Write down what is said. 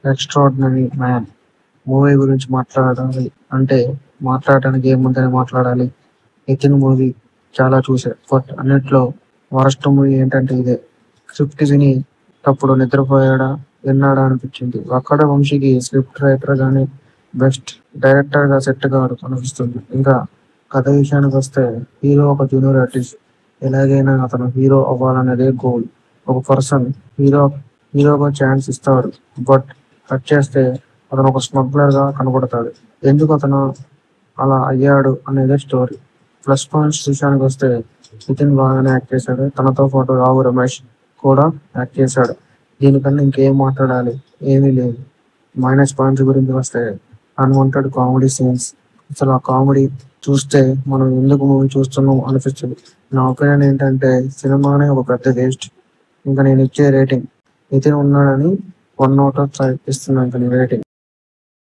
Extraordinary man movie గురించి మాట్లాడాలి అంటే మాట్లాడటానికి ఏముందని మాట్లాడాలి. నితిన్ మూవీ చాలా చూసా. బట్ అన్నిట్లో వరస్ట్ మూవీ ఏంటంటే ఇదే. స్క్రిప్ట్ విని తప్పుడు నిద్రపోయాడా విన్నాడా అనిపించింది. అక్కడ వంశీకి స్క్రిప్ట్ రైటర్ గానీ బెస్ట్ డైరెక్టర్ గా సెట్ కాడు అనిపిస్తుంది. ఇంకా కథ విషయానికి వస్తే హీరో ఒక జూనియర్ ఆర్టిస్ట్. ఎలాగైనా అతను హీరో అవ్వాలనేదే గోల్. ఒక పర్సన్ హీరో హీరోగా ఛాన్స్ ఇస్తాడు. బట్ కట్ చేస్తే అతను ఒక స్మగ్లర్ గా కనబడతాడు. ఎందుకు అతను అలా అయ్యాడు అనేదే స్టోరీ. ప్లస్ పాయింట్స్ విషయానికి వస్తే నితిన్ బాగానే యాక్ట్ చేశాడు. తనతో పాటు రావు రమేష్ కూడా యాక్ట్ చేశాడు. దీనికన్నా ఇంకేం మాట్లాడాలి, ఏమీ లేదు. మైనస్ పాయింట్స్ గురించి వస్తే అన్వాంటెడ్ కామెడీ సీన్స్. అసలు ఆ కామెడీ చూస్తే మనం ఎందుకు మూవీ చూస్తున్నాం అనిపిస్తుంది. నా ఒపీనియన్ ఏంటంటే సినిమానే ఒక పెద్ద వేస్ట్. ఇంకా నేను ఇచ్చే రేటింగ్ నితిన్ ఉన్నాడని 1/5 ఇస్తున్నాను ఇంకా రేటింగ్.